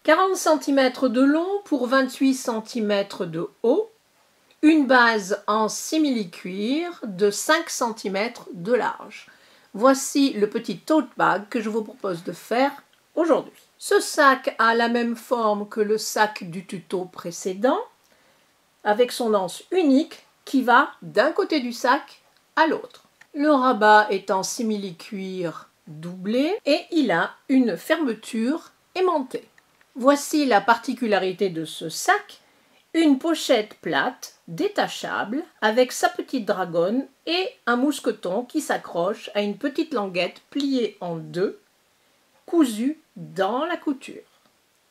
40 cm de long pour 28 cm de haut, une base en simili-cuir de 5 cm de large. Voici le petit tote bag que je vous propose de faire aujourd'hui. Ce sac a la même forme que le sac du tuto précédent, avec son anse unique qui va d'un côté du sac à l'autre. Le rabat est en simili-cuir doublé et il a une fermeture aimantée. Voici la particularité de ce sac, une pochette plate, détachable, avec sa petite dragonne et un mousqueton qui s'accroche à une petite languette pliée en deux, cousue dans la couture.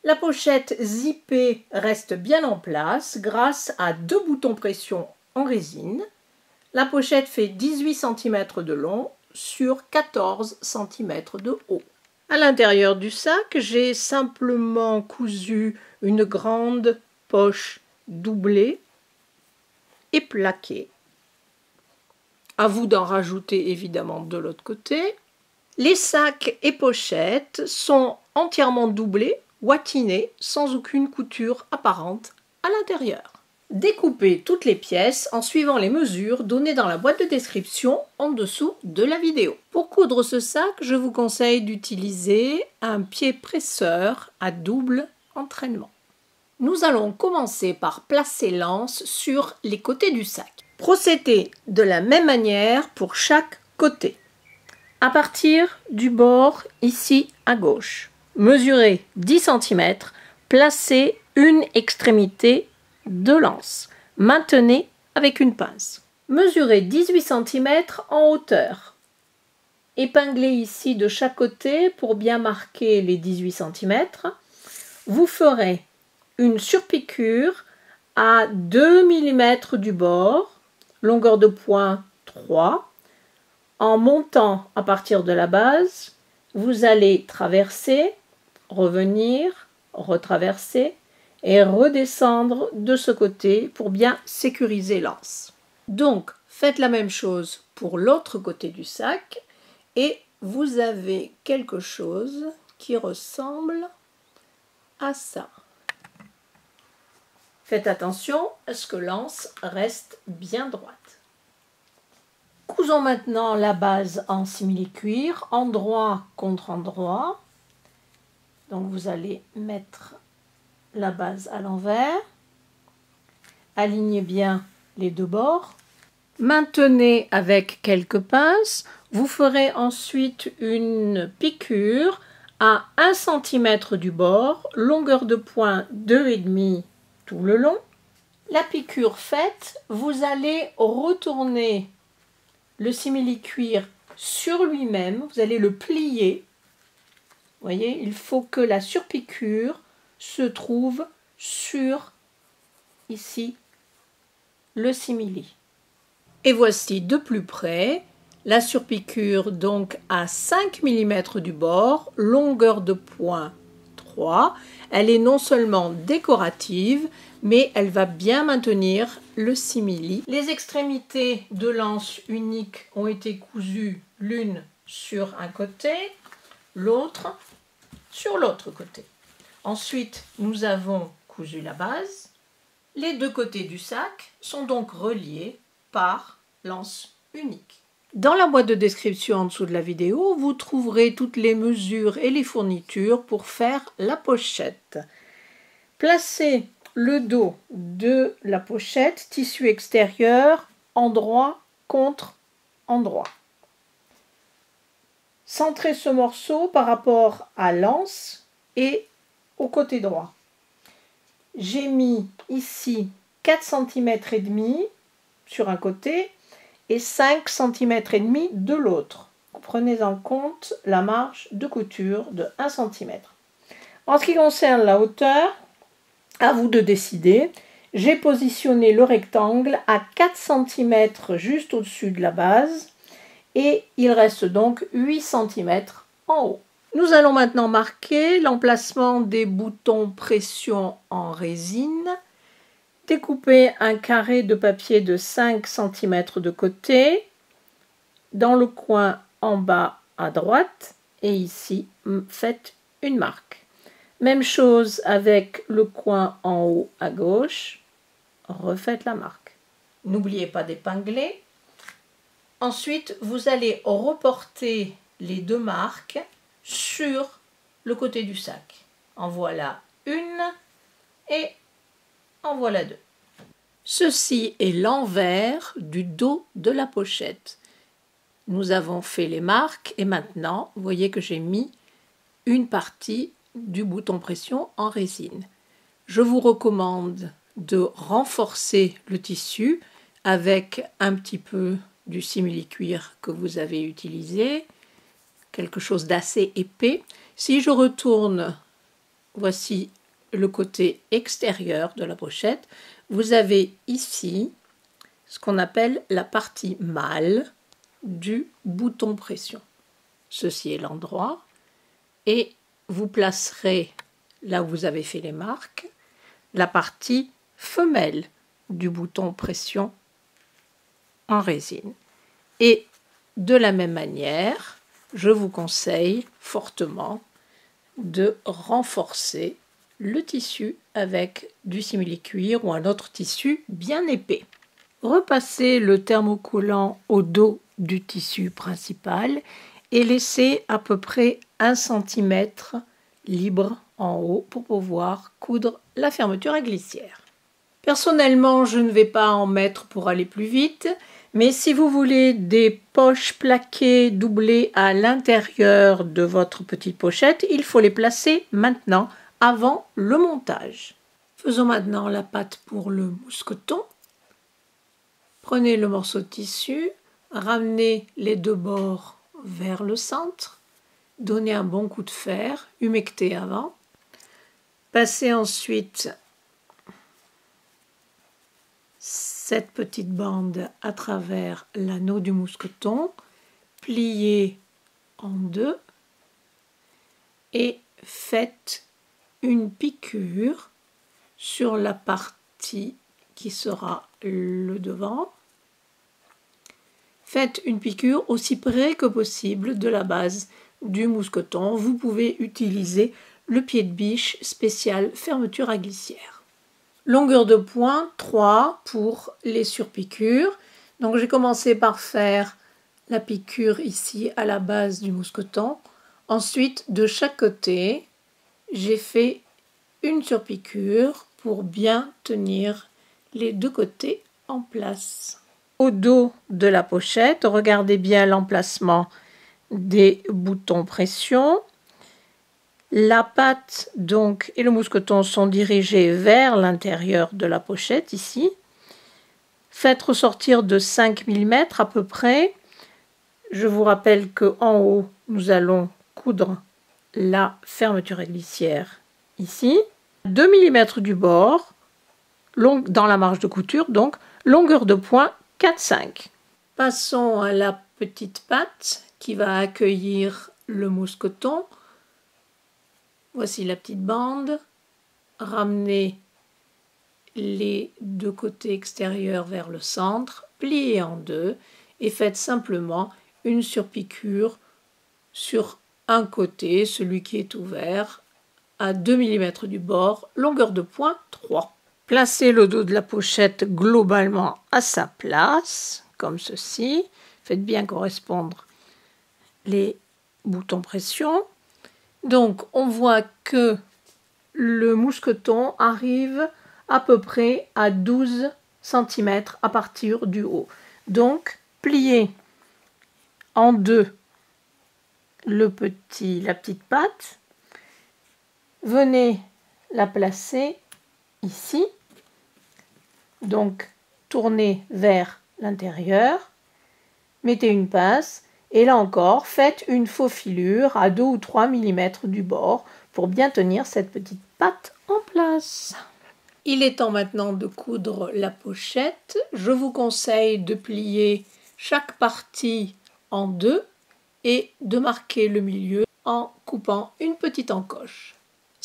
La pochette zippée reste bien en place grâce à deux boutons pression en résine. La pochette fait 18 cm de long sur 14 cm de haut. À l'intérieur du sac, j'ai simplement cousu une grande poche doublée et plaquée. À vous d'en rajouter évidemment de l'autre côté. Les sacs et pochettes sont entièrement doublés, watinés, sans aucune couture apparente à l'intérieur. Découpez toutes les pièces en suivant les mesures données dans la boîte de description en dessous de la vidéo. Pour coudre ce sac, je vous conseille d'utiliser un pied presseur à double entraînement. Nous allons commencer par placer l'anse sur les côtés du sac. Procédez de la même manière pour chaque côté. À partir du bord ici à gauche, mesurez 10 cm, placez une extrémité de l'anse. Maintenez avec une pince. Mesurez 18 cm en hauteur. Épinglez ici de chaque côté pour bien marquer les 18 cm. Vous ferez une surpiqûre à 2 mm du bord, longueur de point 3. En montant à partir de la base, vous allez traverser, revenir, retraverser et redescendre de ce côté pour bien sécuriser l'anse. Donc, faites la même chose pour l'autre côté du sac et vous avez quelque chose qui ressemble à ça. Faites attention à ce que l'anse reste bien droite. Cousons maintenant la base en simili-cuir, endroit contre endroit. Donc vous allez mettre la base à l'envers. Alignez bien les deux bords. Maintenez avec quelques pinces. Vous ferez ensuite une piqûre à 1 cm du bord, longueur de point 2,5 tout le long. La piqûre faite, vous allez retourner le simili-cuir sur lui-même, vous allez le plier. Vous voyez, il faut que la surpiqûre se trouve sur, ici, le simili. Et voici de plus près la surpiqûre donc à 5 mm du bord, longueur de point 3. Elle est non seulement décorative, mais elle va bien maintenir le simili. Les extrémités de l'anse unique ont été cousues l'une sur un côté, l'autre sur l'autre côté. Ensuite, nous avons cousu la base. Les deux côtés du sac sont donc reliés par l'anse unique. Dans la boîte de description en dessous de la vidéo, vous trouverez toutes les mesures et les fournitures pour faire la pochette. Placez le dos de la pochette, tissu extérieur, endroit contre endroit. Centrez ce morceau par rapport à l'anse et au côté droit. J'ai mis ici 4 cm et demi sur un côté et 5 cm et demi de l'autre. Prenez en compte la marge de couture de 1 cm. En ce qui concerne la hauteur, à vous de décider. J'ai positionné le rectangle à 4 cm juste au-dessus de la base et il reste donc 8 cm en haut. Nous allons maintenant marquer l'emplacement des boutons pression en résine. Découpez un carré de papier de 5 cm de côté, dans le coin en bas à droite et ici, faites une marque. Même chose avec le coin en haut à gauche. Refaites la marque. N'oubliez pas d'épingler. Ensuite, vous allez reporter les deux marques sur le côté du sac. En voilà une et en voilà deux. Ceci est l'envers du dos de la pochette. Nous avons fait les marques et maintenant, vous voyez que j'ai mis une partie du bouton pression en résine. Je vous recommande de renforcer le tissu avec un petit peu du simili-cuir que vous avez utilisé, quelque chose d'assez épais. Si je retourne, voici le côté extérieur de la pochette, vous avez ici ce qu'on appelle la partie mâle du bouton pression. Ceci est l'endroit et vous placerez là où vous avez fait les marques la partie femelle du bouton pression en résine. Et de la même manière, je vous conseille fortement de renforcer le tissu avec du simili-cuir ou un autre tissu bien épais. Repassez le thermocollant au dos du tissu principal et laissez à peu près 1 cm libre en haut pour pouvoir coudre la fermeture à glissière. Personnellement, je ne vais pas en mettre pour aller plus vite, mais si vous voulez des poches plaquées doublées à l'intérieur de votre petite pochette, il faut les placer maintenant, avant le montage. Faisons maintenant la pâte pour le mousqueton. Prenez le morceau de tissu, ramenez les deux bords vers le centre, donnez un bon coup de fer, humectez avant. Passez ensuite cette petite bande à travers l'anneau du mousqueton, pliez en deux et faites une piqûre sur la partie qui sera le devant. Faites une piqûre aussi près que possible de la base du mousqueton. Vous pouvez utiliser le pied de biche spécial fermeture à glissière. Longueur de point 3 pour les surpiqûres. Donc j'ai commencé par faire la piqûre ici à la base du mousqueton. Ensuite, de chaque côté, j'ai fait une surpiqûre pour bien tenir les deux côtés en place. Au dos de la pochette, regardez bien l'emplacement des boutons pression. La pâte donc et le mousqueton sont dirigés vers l'intérieur de la pochette ici. Faites ressortir de 5 mm à peu près. Je vous rappelle qu'en haut, nous allons coudre la fermeture à glissière ici. 2 mm du bord, dans la marge de couture, donc longueur de point 4-5. Passons à la petite pâte qui va accueillir le mousqueton. Voici la petite bande. Ramenez les deux côtés extérieurs vers le centre, pliez en deux et faites simplement une surpiqûre sur un côté, celui qui est ouvert, à 2 mm du bord, longueur de point 3. Placez le dos de la pochette globalement à sa place, comme ceci. Faites bien correspondre les boutons pression. Donc, on voit que le mousqueton arrive à peu près à 12 cm à partir du haut. Donc, pliez en deux la petite pâte. Venez la placer ici. Donc, tournez vers l'intérieur. Mettez une pince. Et là encore, faites une faufilure à 2 ou 3 mm du bord pour bien tenir cette petite pâte en place. Il est temps maintenant de coudre la pochette. Je vous conseille de plier chaque partie en deux et de marquer le milieu en coupant une petite encoche.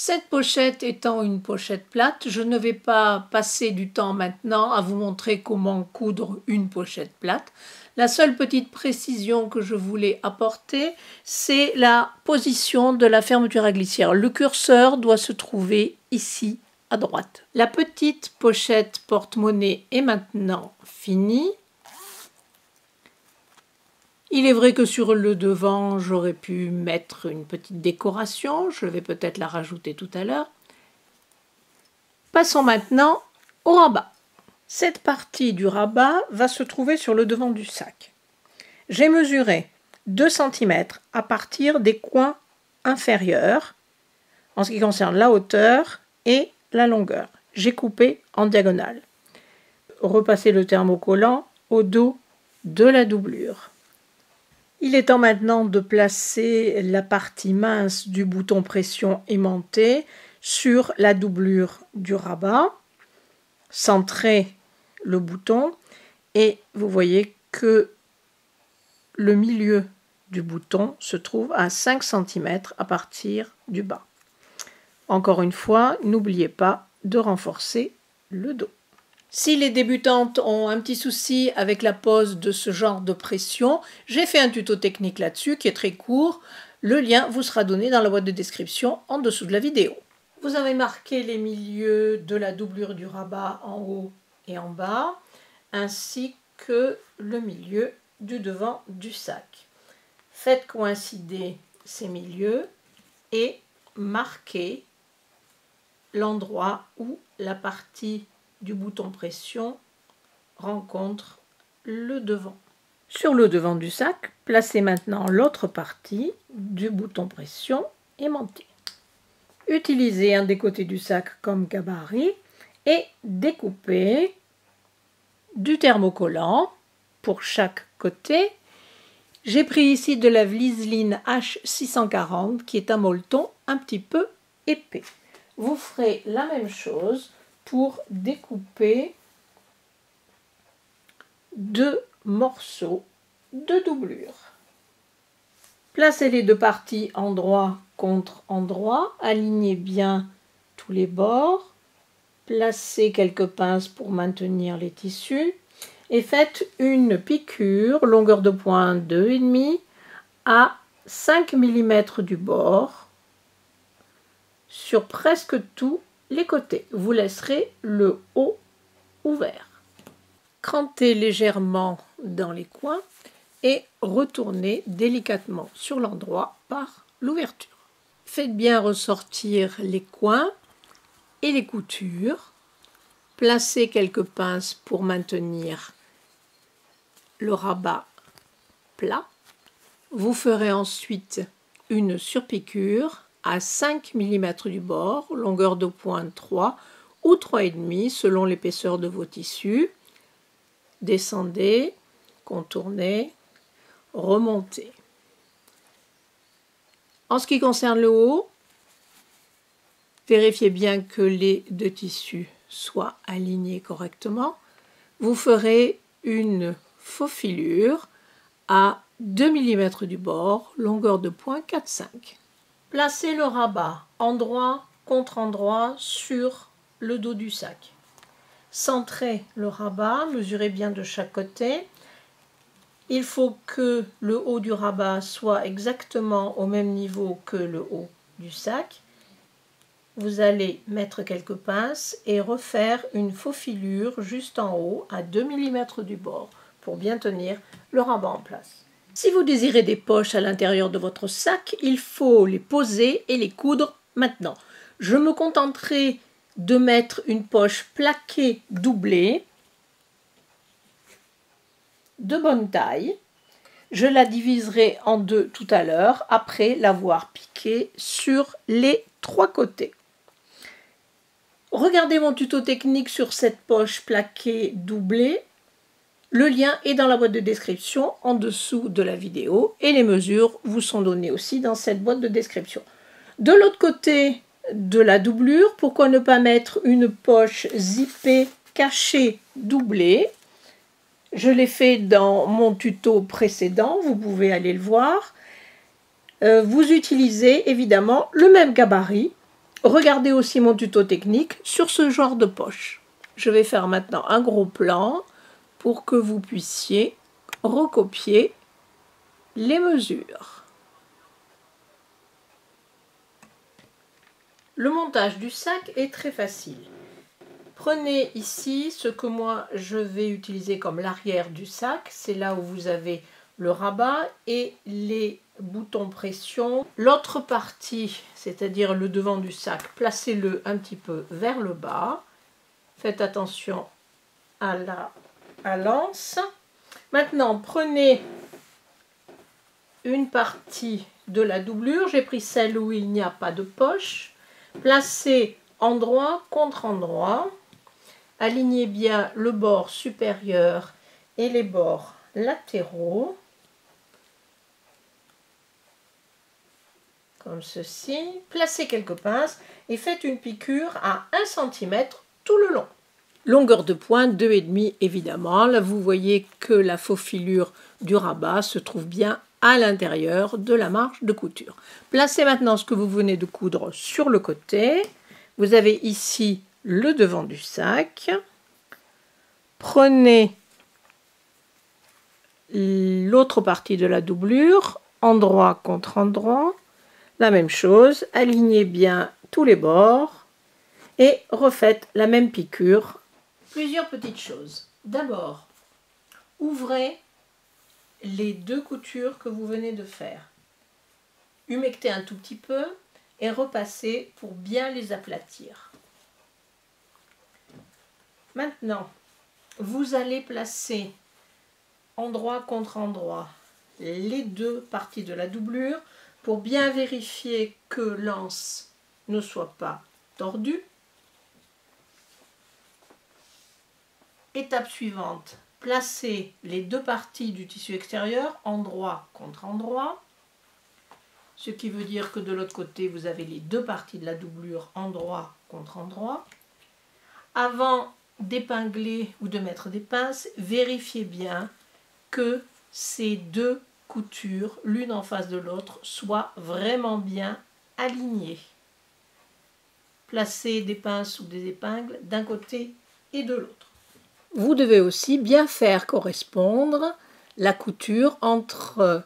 Cette pochette étant une pochette plate, je ne vais pas passer du temps maintenant à vous montrer comment coudre une pochette plate. La seule petite précision que je voulais apporter, c'est la position de la fermeture à glissière. Le curseur doit se trouver ici à droite. La petite pochette porte-monnaie est maintenant finie. Il est vrai que sur le devant, j'aurais pu mettre une petite décoration. Je vais peut-être la rajouter tout à l'heure. Passons maintenant au rabat. Cette partie du rabat va se trouver sur le devant du sac. J'ai mesuré 2 cm à partir des coins inférieurs en ce qui concerne la hauteur et la longueur. J'ai coupé en diagonale. Repassez le thermocollant au dos de la doublure. Il est temps maintenant de placer la partie mince du bouton pression aimanté sur la doublure du rabat. Centrez le bouton et vous voyez que le milieu du bouton se trouve à 5 cm à partir du bas. Encore une fois, n'oubliez pas de renforcer le dos. Si les débutantes ont un petit souci avec la pose de ce genre de pression, j'ai fait un tuto technique là-dessus qui est très court. Le lien vous sera donné dans la boîte de description en dessous de la vidéo. Vous avez marqué les milieux de la doublure du rabat en haut et en bas, ainsi que le milieu du devant du sac. Faites coïncider ces milieux et marquez l'endroit où la partie du bouton pression rencontre le devant. Sur le devant du sac, placez maintenant l'autre partie du bouton pression aimanté. Utilisez un des côtés du sac comme gabarit et découpez du thermocollant pour chaque côté. J'ai pris ici de la Vliseline H640 qui est un molleton un petit peu épais. Vous ferez la même chose pour découper 2 morceaux de doublure. Placez les 2 parties endroit contre endroit, alignez bien tous les bords, placez quelques pinces pour maintenir les tissus et faites une piqûre longueur de pointe 2,5 à 5 mm du bord sur presque tous les côtés. Vous laisserez le haut ouvert. Crantez légèrement dans les coins et retournez délicatement sur l'endroit par l'ouverture. Faites bien ressortir les coins et les coutures. Placez quelques pinces pour maintenir le rabat plat. Vous ferez ensuite une surpiqûre à 5 mm du bord, longueur de pointe 3 ou 3,5 selon l'épaisseur de vos tissus. Descendez, contournez, remontez. En ce qui concerne le haut, vérifiez bien que les 2 tissus soient alignés correctement. Vous ferez une faufilure à 2 mm du bord, longueur de pointe 4,5. Placez le rabat endroit contre endroit sur le dos du sac. Centrez le rabat, mesurez bien de chaque côté. Il faut que le haut du rabat soit exactement au même niveau que le haut du sac. Vous allez mettre quelques pinces et refaire une faufilure juste en haut à 2 mm du bord pour bien tenir le rabat en place. Si vous désirez des poches à l'intérieur de votre sac, il faut les poser et les coudre maintenant. Je me contenterai de mettre une poche plaquée doublée de bonne taille. Je la diviserai en 2 tout à l'heure après l'avoir piquée sur les 3 côtés. Regardez mon tuto technique sur cette poche plaquée doublée. Le lien est dans la boîte de description en dessous de la vidéo et les mesures vous sont données aussi dans cette boîte de description. De l'autre côté de la doublure, pourquoi ne pas mettre une poche zippée cachée doublée? Je l'ai fait dans mon tuto précédent, vous pouvez aller le voir. Vous utilisez évidemment le même gabarit Regardez aussi mon tuto technique sur ce genre de poche. Je vais faire maintenant un gros plan pour que vous puissiez recopier les mesures. Le montage du sac est très facile. Prenez ici ce que moi je vais utiliser comme l'arrière du sac. C'est là où vous avez le rabat et les boutons pression. L'autre partie, c'est-à-dire le devant du sac, placez-le un petit peu vers le bas. Faites attention à la l'anse. Maintenant, prenez une partie de la doublure. J'ai pris celle où il n'y a pas de poche. Placez endroit contre endroit. Alignez bien le bord supérieur et les bords latéraux. Comme ceci. Placez quelques pinces et faites une piqûre à 1 cm tout le long. Longueur de pointe 2,5 évidemment. Là vous voyez que la faux filure du rabat se trouve bien à l'intérieur de la marge de couture. Placez maintenant ce que vous venez de coudre sur le côté. Vous avez ici le devant du sac. Prenez l'autre partie de la doublure, endroit contre endroit. La même chose, alignez bien tous les bords et refaites la même piqûre. Plusieurs petites choses. D'abord, ouvrez les 2 coutures que vous venez de faire. Humectez un tout petit peu et repassez pour bien les aplatir. Maintenant, vous allez placer endroit contre endroit les 2 parties de la doublure pour bien vérifier que l'anse ne soit pas tordue. Étape suivante, placez les 2 parties du tissu extérieur endroit contre endroit, ce qui veut dire que de l'autre côté vous avez les 2 parties de la doublure endroit contre endroit. Avant d'épingler ou de mettre des pinces, vérifiez bien que ces 2 coutures, l'une en face de l'autre, soient vraiment bien alignées. Placez des pinces ou des épingles d'un côté et de l'autre. Vous devez aussi bien faire correspondre la couture entre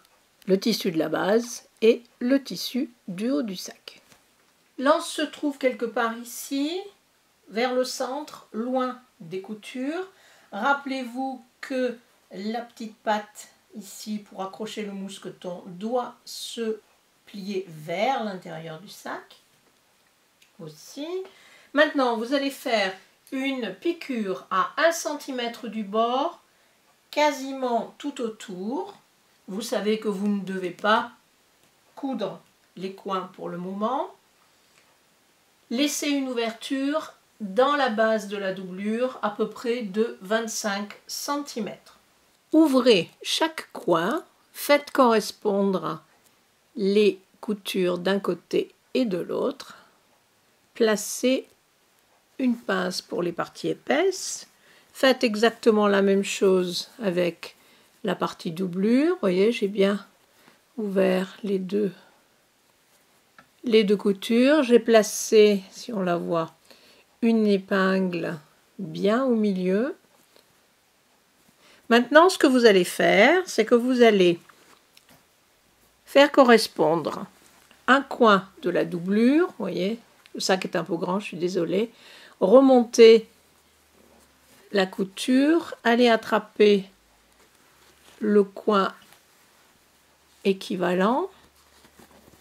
le tissu de la base et le tissu du haut du sac. L'anse se trouve quelque part ici, vers le centre, loin des coutures. Rappelez-vous que la petite patte ici pour accrocher le mousqueton doit se plier vers l'intérieur du sac aussi. Maintenant, vous allez faire une piqûre à 1 cm du bord, quasiment tout autour. Vous savez que vous ne devez pas coudre les coins pour le moment. Laissez une ouverture dans la base de la doublure à peu près de 25 cm. Ouvrez chaque coin, faites correspondre les coutures d'un côté et de l'autre. Placez une pince pour les parties épaisses. Faites exactement la même chose avec la partie doublure. Vous voyez, j'ai bien ouvert les deux coutures. J'ai placé, si on la voit, une épingle bien au milieu. Maintenant, ce que vous allez faire, c'est que vous allez faire correspondre un coin de la doublure. Vous voyez, le sac est un peu grand, je suis désolée. Remontez la couture, allez attraper le coin équivalent,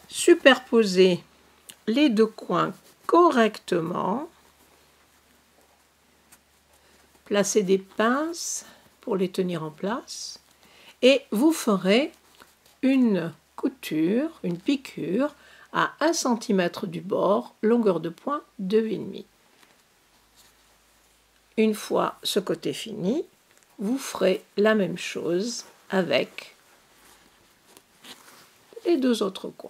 superposez les 2 coins correctement, placez des pinces pour les tenir en place et vous ferez une couture, une piqûre à 1 cm du bord, longueur de point 2,5. Une fois ce côté fini, vous ferez la même chose avec les 2 autres coins.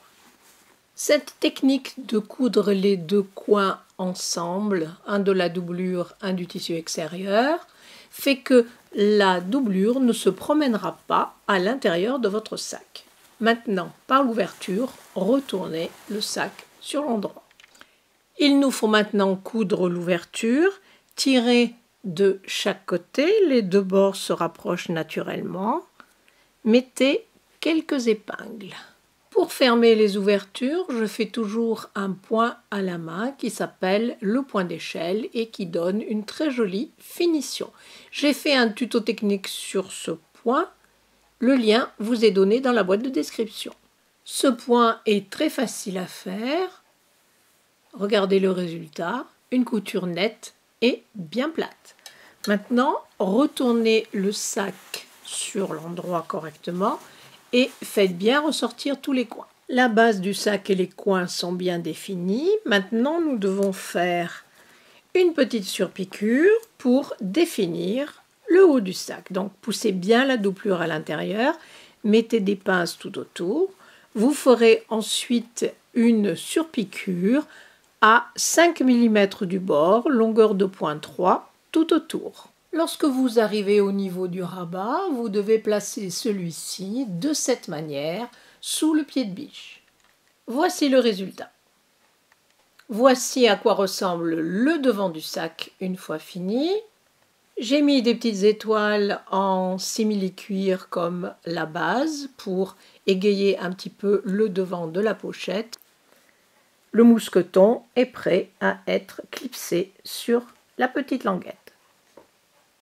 Cette technique de coudre les 2 coins ensemble, un de la doublure, un du tissu extérieur, fait que la doublure ne se promènera pas à l'intérieur de votre sac. Maintenant, par l'ouverture, retournez le sac sur l'endroit. Il nous faut maintenant coudre l'ouverture, tirer de chaque côté, les deux bords se rapprochent naturellement. Mettez quelques épingles. Pour fermer les ouvertures, je fais toujours un point à la main qui s'appelle le point d'échelle et qui donne une très jolie finition. J'ai fait un tuto technique sur ce point. Le lien vous est donné dans la boîte de description. Ce point est très facile à faire. Regardez le résultat, une couture nette et bien plate. Maintenant, retournez le sac sur l'endroit correctement et faites bien ressortir tous les coins. La base du sac et les coins sont bien définis. Maintenant, nous devons faire une petite surpiqûre pour définir le haut du sac. Donc, poussez bien la doublure à l'intérieur, mettez des pinces tout autour. Vous ferez ensuite une surpiqûre à 5 mm du bord, longueur de pointe 3, tout autour. Lorsque vous arrivez au niveau du rabat, vous devez placer celui-ci de cette manière sous le pied de biche. Voici le résultat. Voici à quoi ressemble le devant du sac une fois fini. J'ai mis des petites étoiles en simili-cuir comme la base pour égayer un petit peu le devant de la pochette. Le mousqueton est prêt à être clipsé sur la petite languette.